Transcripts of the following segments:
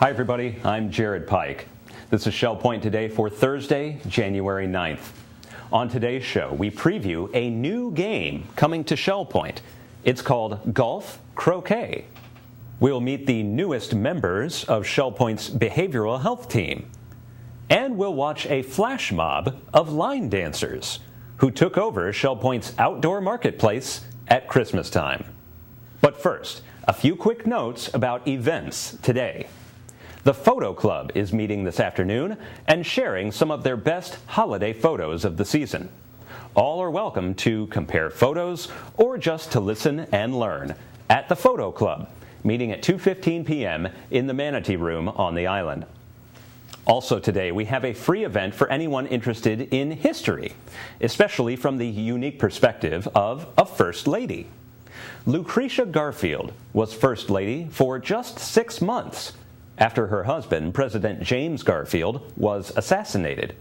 Hi everybody, I'm Jared Pike. This is Shell Point Today for Thursday, January 9th. On today's show, we preview a new game coming to Shell Point. It's called Golf Croquet. We'll meet the newest members of Shell Point's behavioral health team. And we'll watch a flash mob of line dancers who took over Shell Point's outdoor marketplace at Christmas time. But first, a few quick notes about events today. The Photo Club is meeting this afternoon and sharing some of their best holiday photos of the season. All are welcome to compare photos or just to listen and learn at the Photo Club, meeting at 2:15 p.m. in the Manatee Room on the island. Also today, we have a free event for anyone interested in history, especially from the unique perspective of a First Lady. Lucretia Garfield was First Lady for just 6 months after her husband, President James Garfield, was assassinated.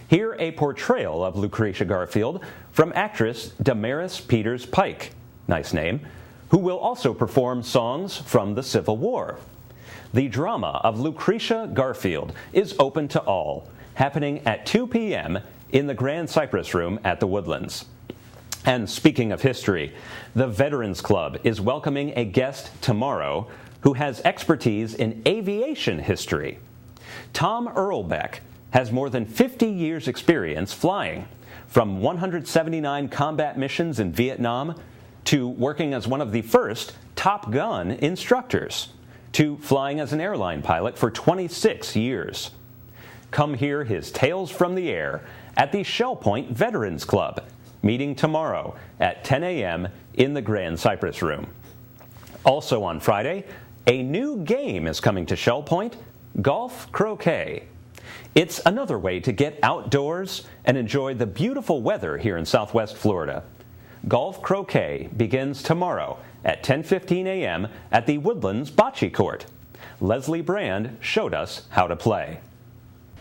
Hear a portrayal of Lucretia Garfield from actress Damaris Peters Pike, nice name, who will also perform songs from the Civil War. The drama of Lucretia Garfield is open to all, happening at 2 p.m. in the Grand Cypress Room at the Woodlands. And speaking of history, the Veterans Club is welcoming a guest tomorrow who has expertise in aviation history. Tom Earlbeck has more than 50 years' experience flying, from 179 combat missions in Vietnam to working as one of the first Top Gun instructors, to flying as an airline pilot for 26 years. Come hear his tales from the air at the Shell Point Veterans Club, meeting tomorrow at 10 a.m. in the Grand Cypress Room. Also on Friday, a new game is coming to Shell Point, Golf Croquet. It's another way to get outdoors and enjoy the beautiful weather here in Southwest Florida. Golf Croquet begins tomorrow at 10:15 a.m. at the Woodlands Bocce Court. Leslie Brand showed us how to play.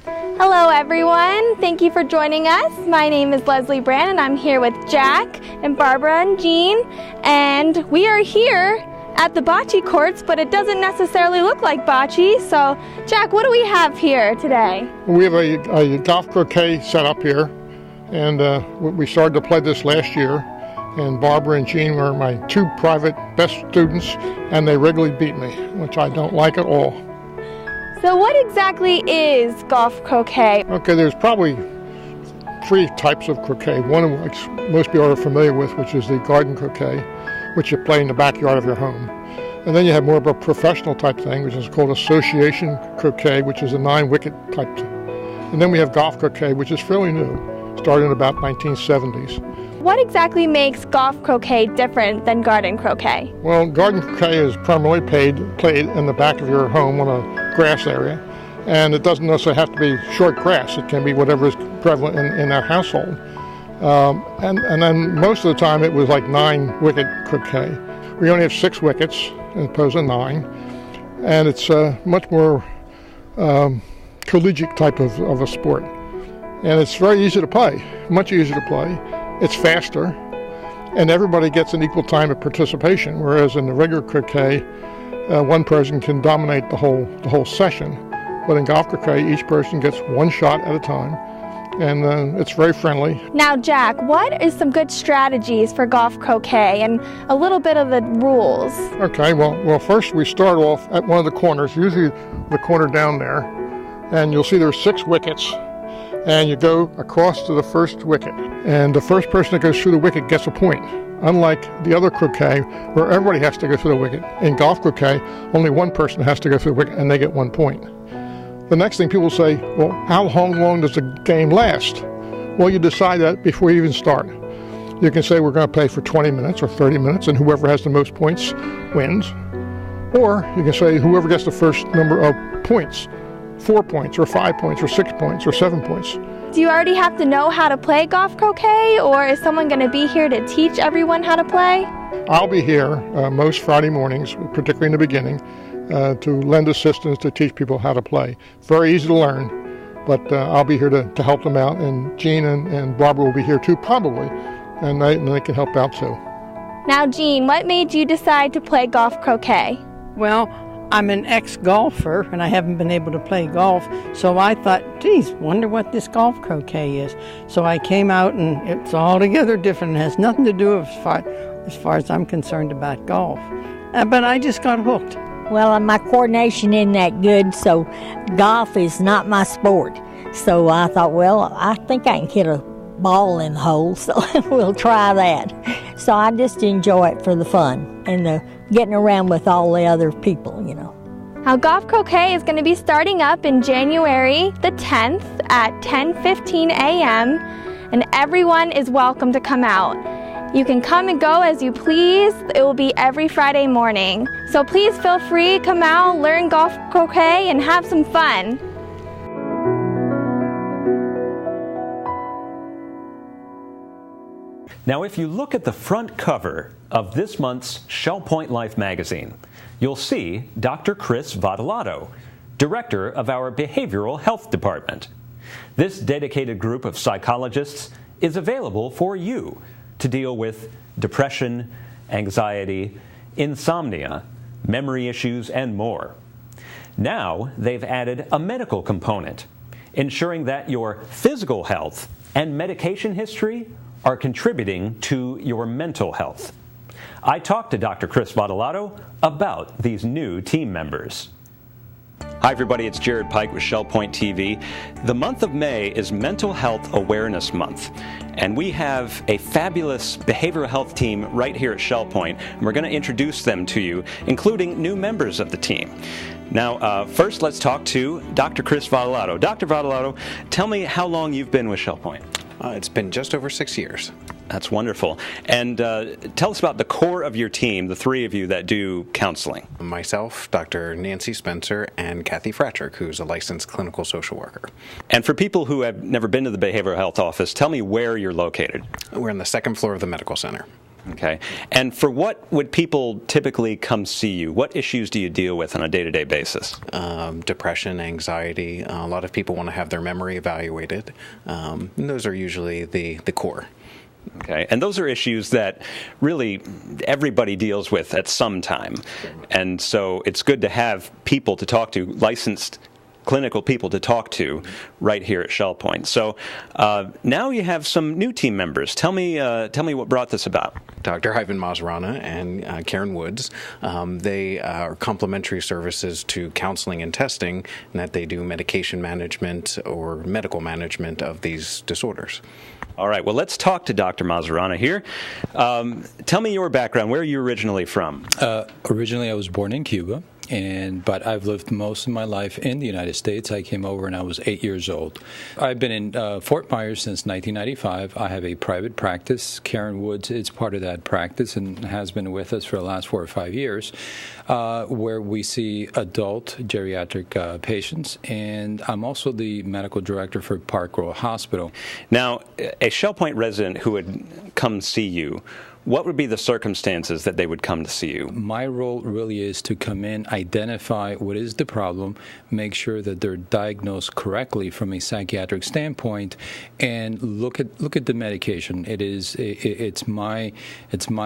Hello everyone, thank you for joining us. My name is Leslie Brand and I'm here with Jack and Barbara and Jean, and we are here at the bocce courts, but it doesn't necessarily look like bocce. So, Jack, what do we have here today? We have a golf croquet set up here, and we started to play this last year, and Barbara and Jean were my two private best students, and they regularly beat me, which I don't like at all. So what exactly is golf croquet? Okay, there's probably 3 types of croquet. One of which most people are familiar with, which is the garden croquet, which you play in the backyard of your home. And then you have more of a professional type thing, which is called association croquet, which is a 9-wicket type thing. And then we have golf croquet, which is fairly new, started in about 1970s. What exactly makes golf croquet different than garden croquet? Well, garden croquet is primarily played in the back of your home on a grass area. And it doesn't necessarily have to be short grass. It can be whatever is prevalent in our household. And then most of the time it was like 9-wicket croquet. We only have 6 wickets as opposed to 9. And it's a much more collegiate type of a sport. And it's very easy to play, much easier to play. It's faster, and everybody gets an equal time of participation, whereas in the regular croquet, one person can dominate the whole session. But in golf croquet, each person gets 1 shot at a time, and it's very friendly. Now, Jack, what is some good strategies for golf croquet and a little bit of the rules? Okay, well, first we start off at one of the corners, usually the corner down there, and you'll see there's 6 wickets, and you go across to the first wicket, and the first person that goes through the wicket gets a point. Unlike the other croquet, where everybody has to go through the wicket, in golf croquet, only one person has to go through the wicket, and they get 1 point. The next thing people say, well, how long does the game last? Well, you decide that before you even start. You can say we're going to play for 20 minutes or 30 minutes, and whoever has the most points wins. Or you can say whoever gets the first number of points, 4 points or 5 points or 6 points or 7 points. Do you already have to know how to play golf croquet, or is someone going to be here to teach everyone how to play? I'll be here most Friday mornings, particularly in the beginning, to lend assistance to teach people how to play. Very easy to learn, but I'll be here to help them out, and Jean and Barbara will be here too, probably, and they can help out too. Now, Jean, what made you decide to play golf croquet? Well, I'm an ex-golfer, and I haven't been able to play golf, so I thought, geez, wonder what this golf croquet is. So I came out, and it's altogether different. It has nothing to do as far as I'm concerned about golf. But I just got hooked. Well, my coordination isn't that good, so golf is not my sport. So I thought, well, I think I can hit a ball in the hole, so we'll try that. So I just enjoy it for the fun and the getting around with all the other people, you know. Now, Golf Croquet is going to be starting up in January the 10th at 10:15 a.m., and everyone is welcome to come out. You can come and go as you please. It will be every Friday morning. So please feel free, come out, learn Golf Croquet, and have some fun. Now, if you look at the front cover of this month's Shell Point Life magazine, you'll see Dr. Chris Votolato, director of our Behavioral Health Department. This dedicated group of psychologists is available for you to deal with depression, anxiety, insomnia, memory issues, and more. Now, they've added a medical component, ensuring that your physical health and medication history are contributing to your mental health. I talked to Dr. Chris Votolato about these new team members. Hi everybody, it's Jared Pike with Shell Point TV. The month of May is Mental Health Awareness Month, and we have a fabulous behavioral health team right here at Shell Point, and we're going to introduce them to you, including new members of the team. Now, first let's talk to Dr. Chris Votolato. Dr. Votolato, tell me how long you've been with Shell Point. It's been just over 6 years. That's wonderful. And tell us about the core of your team, the three of you that do counseling. Myself, Dr. Nancy Spencer, and Kathy Fratrick, who's a licensed clinical social worker. And for people who have never been to the behavioral health office, tell me where you're located. We're on the second floor of the medical center. Okay. And for what would people typically come see you? What issues do you deal with on a day-to-day basis? Depression, anxiety. A lot of people want to have their memory evaluated. And those are usually the core. Okay, and those are issues that really everybody deals with at some time. And so it's good to have people to talk to, licensed clinical people to talk to right here at Shell Point. So now you have some new team members. Tell me what brought this about. Dr. Mazzorana and Karen Woods, they are complementary services to counseling and testing, and that they do medication management or medical management of these disorders. All right, well, let's talk to Dr. Mazzorana here. Tell me your background. Where are you originally from? Originally, I was born in Cuba. But I've lived most of my life in the United States. I came over when I was 8 years old. I've been in Fort Myers since 1995. I have a private practice. Karen Woods is part of that practice and has been with us for the last 4 or 5 years, where we see adult geriatric patients. And I'm also the medical director for Park Royal Hospital. Now, a Shell Point resident who would come see you, what would be the circumstances that they would come to see you? My role really is to come in, identify what is the problem, make sure that they're diagnosed correctly from a psychiatric standpoint, and look at the medication. It's my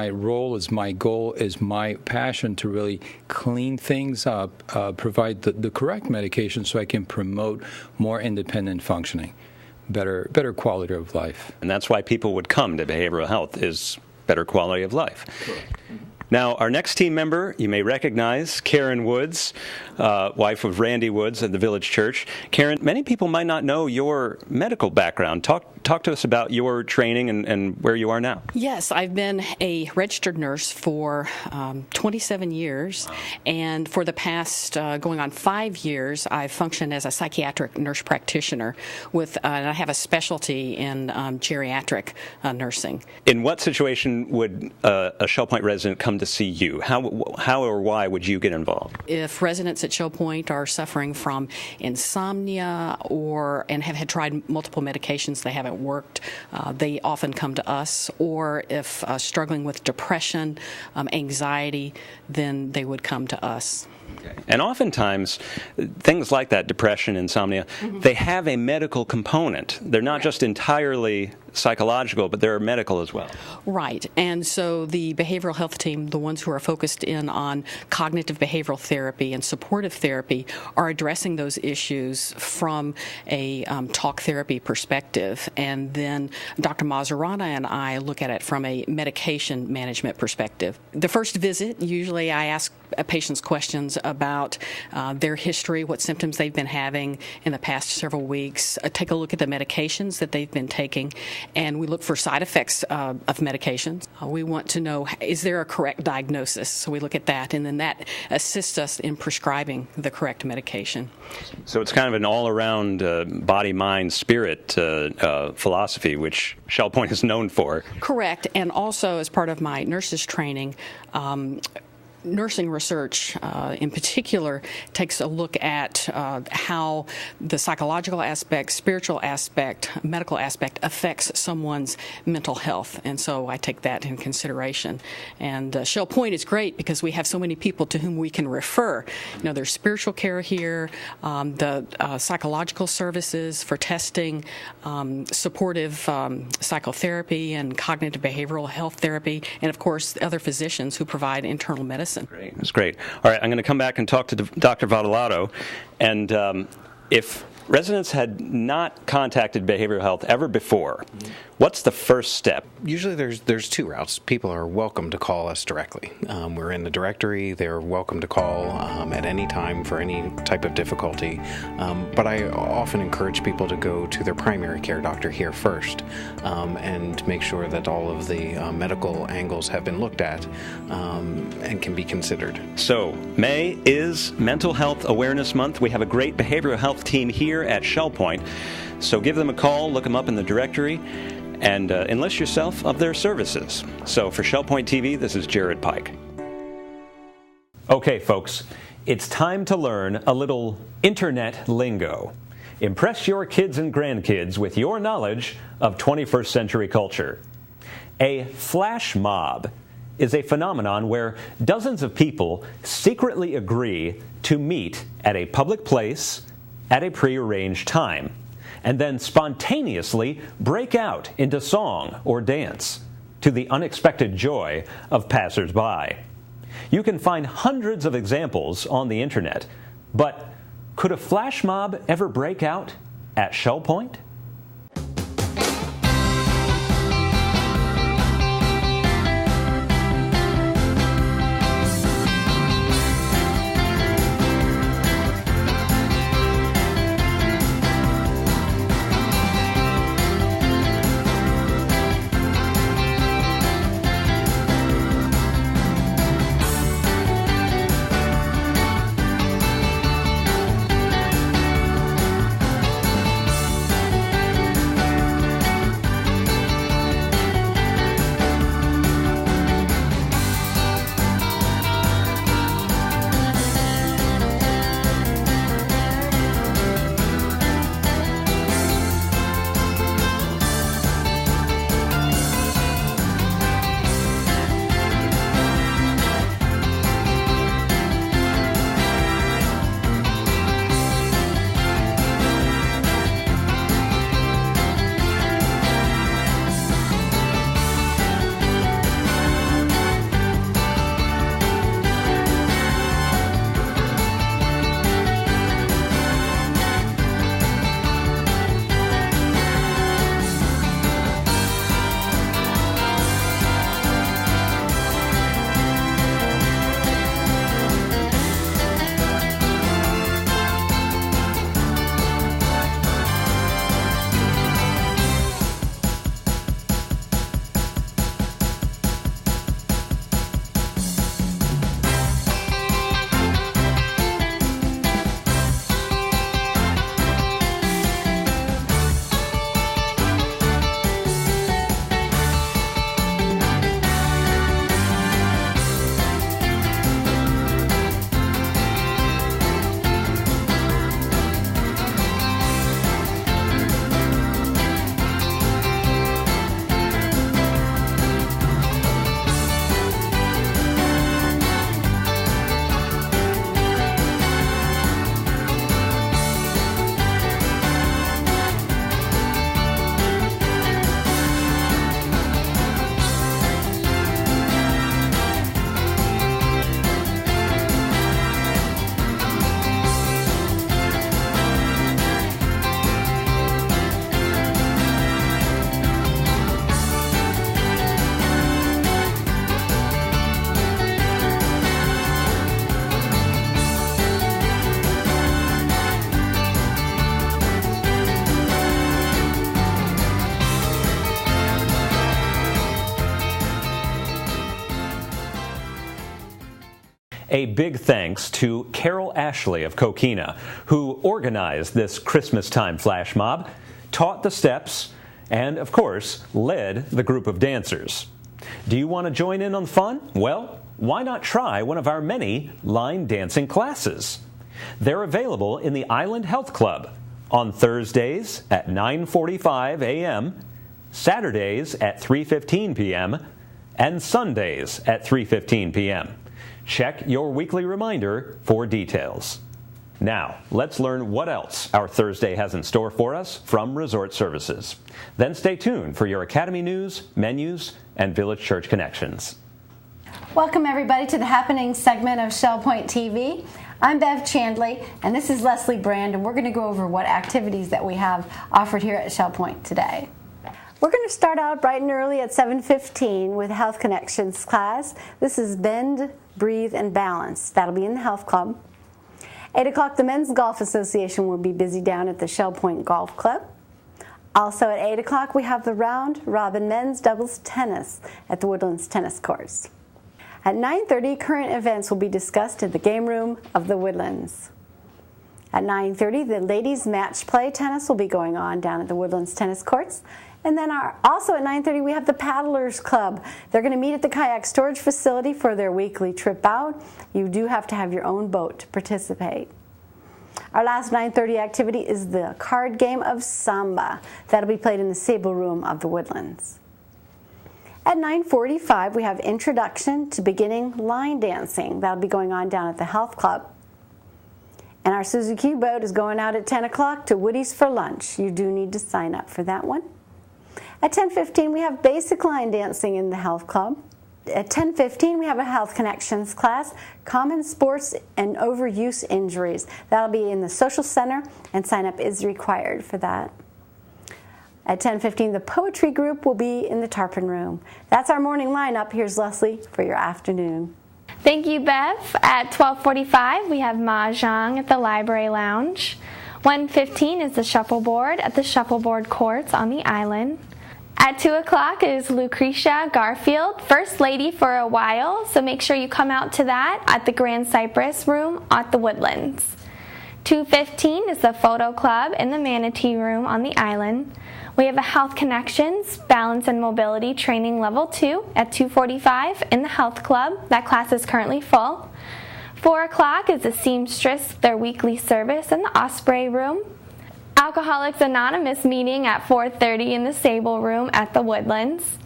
role, it's my goal, it's my passion to really clean things up, provide the correct medication so I can promote more independent functioning, better quality of life. And that's why people would come to behavioral health, is better quality of life. Correct. Now, our next team member, you may recognize, Karen Woods, wife of Randy Woods at the Village Church. Karen, many people might not know your medical background. Talk to us about your training and where you are now. Yes, I've been a registered nurse for 27 years, and for the past going on 5 years, I've functioned as a psychiatric nurse practitioner and I have a specialty in geriatric nursing. In what situation would a Shell Point resident come to see you? How or why would you get involved? If residents at Shell Point are suffering from insomnia and have had tried multiple medications, they haven't worked, they often come to us. Or if struggling with depression, anxiety, then they would come to us. Okay. And oftentimes, things like that, depression, insomnia, they have a medical component. They're not just entirely psychological, but they're medical as well. Right. And so the behavioral health team, the ones who are focused in on cognitive behavioral therapy and supportive therapy, are addressing those issues from a talk therapy perspective. And then Dr. Mazzorana and I look at it from a medication management perspective. The first visit, usually I ask patients questions about their history, what symptoms they've been having in the past several weeks, take a look at the medications that they've been taking, and we look for side effects of medications. We want to know, is there a correct diagnosis? So we look at that, and then that assists us in prescribing the correct medication. So it's kind of an all-around body, mind, spirit philosophy, which Shell Point is known for. Correct, and also as part of my nurses training, nursing research in particular takes a look at how the psychological aspect, spiritual aspect, medical aspect affects someone's mental health, and so I take that in consideration. And Shell Point is great because we have so many people to whom we can refer. You know, there's spiritual care here, the psychological services for testing, supportive psychotherapy and cognitive behavioral health therapy, and of course other physicians who provide internal medicine. Great. That's great. All right, I'm going to come back and talk to Dr. Votolato. And if residents had not contacted behavioral health ever before, what's the first step? Usually there's two routes. People are welcome to call us directly. We're in the directory. They're welcome to call at any time for any type of difficulty. But I often encourage people to go to their primary care doctor here first and make sure that all of the medical angles have been looked at and can be considered. So May is Mental Health Awareness Month. We have a great behavioral health team here at Shell Point. So give them a call, look them up in the directory, and enlist yourself of their services. So for Shell Point TV, this is Jared Pike. Okay, folks, it's time to learn a little internet lingo. Impress your kids and grandkids with your knowledge of 21st century culture. A flash mob is a phenomenon where dozens of people secretly agree to meet at a public place at a prearranged time, and then spontaneously break out into song or dance to the unexpected joy of passers-by. You can find hundreds of examples on the internet, but could a flash mob ever break out at Shell Point? A big thanks to Carol Ashley of Coquina, who organized this Christmas time flash mob, taught the steps, and, of course, led the group of dancers. Do you want to join in on the fun? Well, why not try one of our many line dancing classes? They're available in the Island Health Club on Thursdays at 9:45 a.m., Saturdays at 3:15 p.m., and Sundays at 3:15 p.m. Check your weekly reminder for details. Now, let's learn what else our Thursday has in store for us from Resort Services. Then stay tuned for your Academy news, menus, and Village Church connections. Welcome everybody to the Happening segment of Shell Point TV. I'm Bev Chandley, and this is Leslie Brand, and we're going to go over what activities that we have offered here at Shell Point today. We're going to start out bright and early at 7:15 with Health Connections class. This is Bend, Breathe, and Balance. That'll be in the Health Club. 8 o'clock, the Men's Golf Association will be busy down at the Shell Point Golf Club. Also at 8 o'clock, we have the Round Robin Men's Doubles Tennis at the Woodlands Tennis Courts. At 9:30, current events will be discussed in the game room of the Woodlands. At 9:30, the ladies' match play tennis will be going on down at the Woodlands Tennis Courts. And then also at 9:30, we have the Paddlers Club. They're going to meet at the kayak storage facility for their weekly trip out. You do have to have your own boat to participate. Our last 9:30 activity is the card game of Samba. That'll be played in the Sable Room of the Woodlands. At 9:45, we have Introduction to Beginning Line Dancing. That'll be going on down at the Health Club. And our Suzuki boat is going out at 10 o'clock to Woody's for lunch. You do need to sign up for that one. At 10:15, we have Basic Line Dancing in the Health Club. At 10:15, we have a Health Connections class, Common Sports and Overuse Injuries. That'll be in the Social Center, and sign up is required for that. At 10:15, the Poetry Group will be in the Tarpon Room. That's our morning lineup. Here's Leslie for your afternoon. Thank you, Bev. At 12:45, we have Mahjong at the Library Lounge. 1:15 is the Shuffleboard at the Shuffleboard Courts on the island. At 2 o'clock is Lucretia Garfield, First Lady for a while, so make sure you come out to that at the Grand Cypress Room at the Woodlands. 2:15 is the Photo Club in the Manatee Room on the island. We have a Health Connections Balance and Mobility Training Level 2 at 2:45 in the Health Club. That class is currently full. 4 o'clock is the Seamstress, their weekly service in the Osprey Room. Alcoholics Anonymous meeting at 4:30 in the Sable Room at the Woodlands.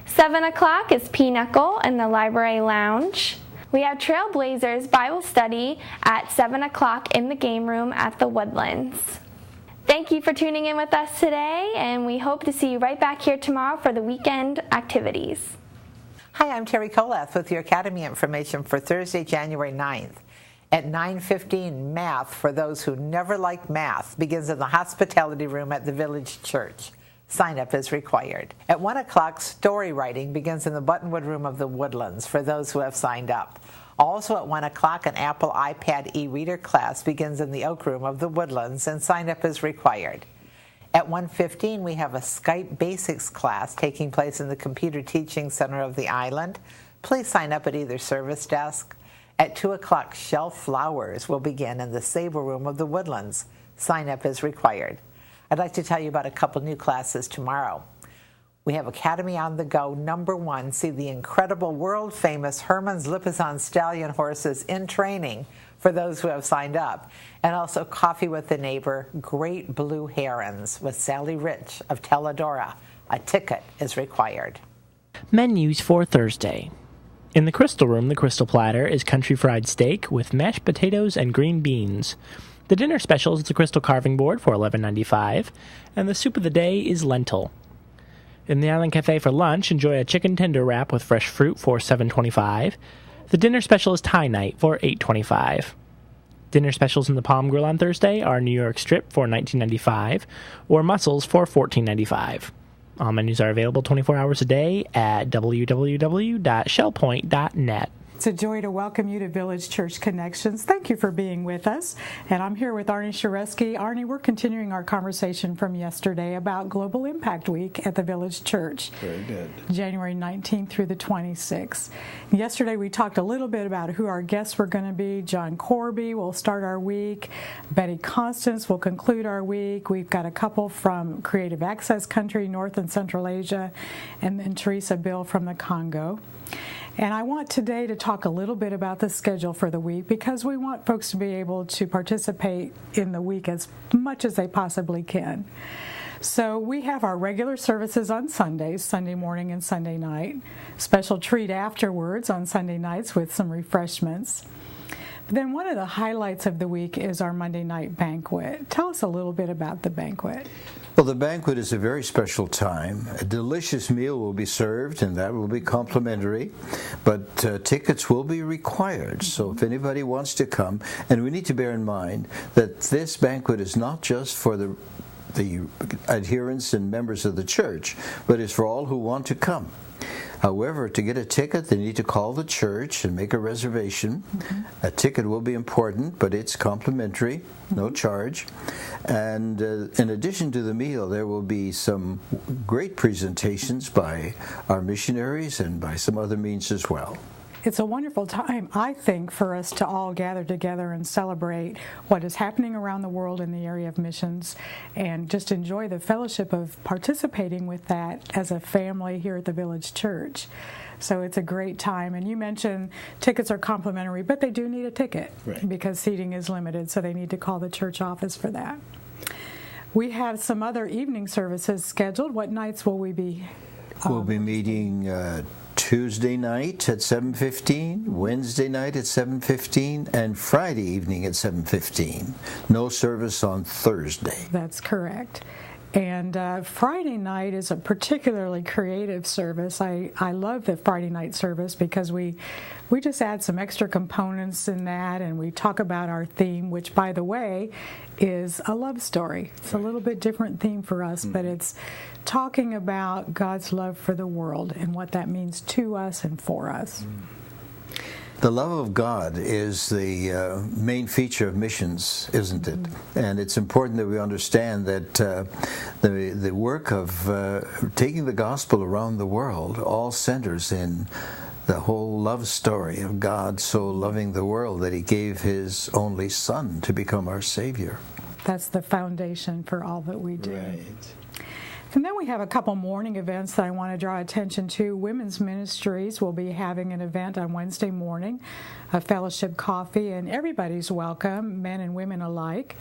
7 o'clock is Pinochle in the Library Lounge. We have Trailblazers Bible Study at 7 o'clock in the Game Room at the Woodlands. Thank you for tuning in with us today, and we hope to see you right back here tomorrow for the weekend activities. Hi, I'm Terry Kolath with your Academy information for Thursday, January 9th. At 9:15, Math for those who never liked math begins in the Hospitality Room at the Village Church. Sign up is required. At 1 o'clock, Story Writing begins in the Buttonwood Room of the Woodlands for those who have signed up. Also at 1 o'clock, an Apple iPad e-reader class begins in the Oak Room of the Woodlands, and sign up is required. At 1:15, we have a Skype Basics class taking place in the Computer Teaching Center of the island. Please sign up at either service desk. At 2 o'clock, Shelf Flowers will begin in the Sable Room of the Woodlands. Sign up is required. I'd like to tell you about a couple new classes tomorrow. We have Academy on the Go #1. See the incredible world-famous Herman's Lipizzan Stallion horses in training for those who have signed up. And also Coffee with the Neighbor, Great Blue Herons with Sally Rich of Teledora. A ticket is required. Menus for Thursday. In the Crystal Room, the Crystal Platter is country fried steak with mashed potatoes and green beans. The dinner special is the Crystal Carving Board for $11.95, and the soup of the day is lentil. In the Island Cafe for lunch, enjoy a chicken tender wrap with fresh fruit for $7.25. The dinner special is Thai night for $8.25. Dinner specials in the Palm Grill on Thursday are New York Strip for $19.95 or mussels for $14.95. All menus are available 24 hours a day at www.shellpoint.net. It's a joy to welcome you to Village Church Connections. Thank you for being with us. And I'm here with Arni Shareski. Arni, we're continuing our conversation from yesterday about Global Impact Week at the Village Church. Very good. January 19th through the 26th. Yesterday we talked a little bit about who our guests were going to be. John Corby will start our week. Betty Constance will conclude our week. We've got a couple from Creative Access Country, North and Central Asia, and then Teresa Bill from the Congo. And I want today to talk a little bit about the schedule for the week because we want folks to be able to participate in the week as much as they possibly can. So we have our regular services on Sundays, Sunday morning and Sunday night. Special treat afterwards on Sunday nights with some refreshments. But then one of the highlights of the week is our Monday night banquet. Tell us a little bit about the banquet. Well, the banquet is a very special time. A delicious meal will be served, and that will be complimentary, but tickets will be required. So if anybody wants to come, and we need to bear in mind that this banquet is not just for the adherents and members of the church, but it's for all who want to come. However, to get a ticket, they need to call the church and make a reservation. A ticket will be important, but it's complimentary, no charge. And in addition to the meal, there will be some great presentations by our missionaries and by some other means as well. It's a wonderful time, I think, for us to all gather together and celebrate what is happening around the world in the area of missions and just enjoy the fellowship of participating with that as a family here at the Village Church. So it's a great time. And you mentioned tickets are complimentary, but they do need a ticket because seating is limited, so they need to call the church office for that. We have some other evening services scheduled. What nights will we be? We'll be meeting Tuesday night at 7:15, Wednesday night at 7:15, and Friday evening at 7:15. No service on Thursday. That's correct. And Friday night is a particularly creative service. I love the Friday night service because we just add some extra components in that, and we talk about our theme, which, by the way, is a love story. It's a little bit different theme for us, but it's talking about God's love for the world and what that means to us and for us. The love of God is the main feature of missions, isn't it? And it's important that we understand that the work of taking the gospel around the world all centers in the whole love story of God so loving the world that He gave His only Son to become our Savior. That's the foundation for all that we do. Right. And then we have a couple morning events that I want to draw attention to. Women's Ministries will be having an event on Wednesday morning, a fellowship coffee, and everybody's welcome, men and women alike.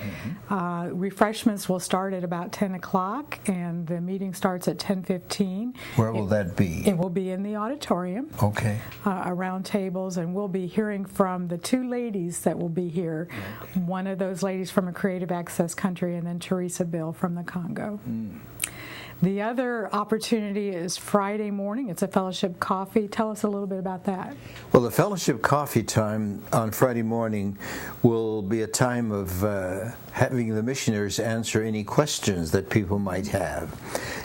Refreshments will start at about 10 o'clock, and the meeting starts at 10:15. Where will that be? It will be in the auditorium. Okay. Around tables, and we'll be hearing from the two ladies that will be here. Okay. One of those ladies from a Creative Access Country, and then Teresa Bill from the Congo. The other opportunity is Friday morning. It's a fellowship coffee. Tell us a little bit about that. Well, the fellowship coffee time on Friday morning will be a time of having the missionaries answer any questions that people might have.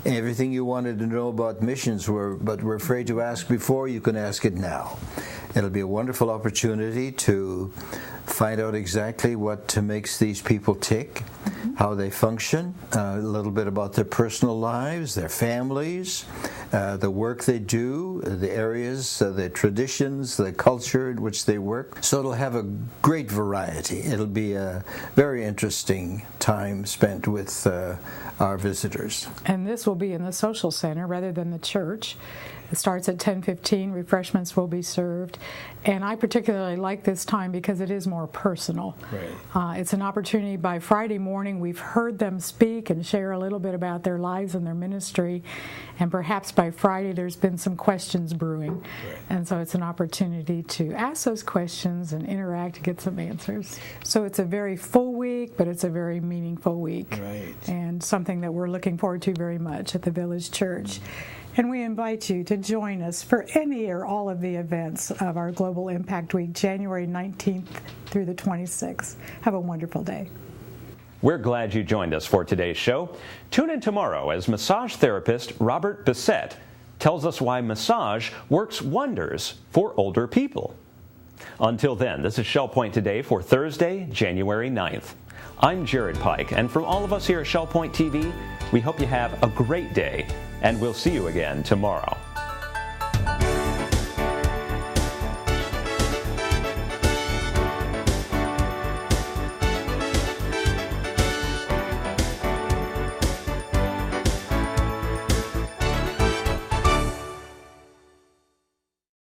Everything you wanted to know about missions but were afraid to ask before, you can ask it now. It'll be a wonderful opportunity to find out exactly what makes these people tick, how they function, a little bit about their personal lives, their families, the work they do, the areas, the traditions, the culture in which they work. So it'll have a great variety. It'll be a very interesting time spent with our visitors. And this will be in the social center rather than the church. It starts at 10:15. Refreshments will be served. And I particularly like this time because it is more personal. Right. It's an opportunity. By Friday morning, we've heard them speak and share a little bit about their lives and their ministry. And perhaps by Friday, there's been some questions brewing. Right. And so it's an opportunity to ask those questions and interact to get some answers. So it's a very full week, but it's a very meaningful week. Right. And something that we're looking forward to very much at the Village Church. And we invite you to join us for any or all of the events of our Global Impact Week, January 19th through the 26th. Have a wonderful day. We're glad you joined us for today's show. Tune in tomorrow as massage therapist Robert Bissett tells us why massage works wonders for older people. Until then, this is Shell Point Today for Thursday, January 9th. I'm Jared Pike, and from all of us here at Shell Point TV, we hope you have a great day, and we'll see you again tomorrow.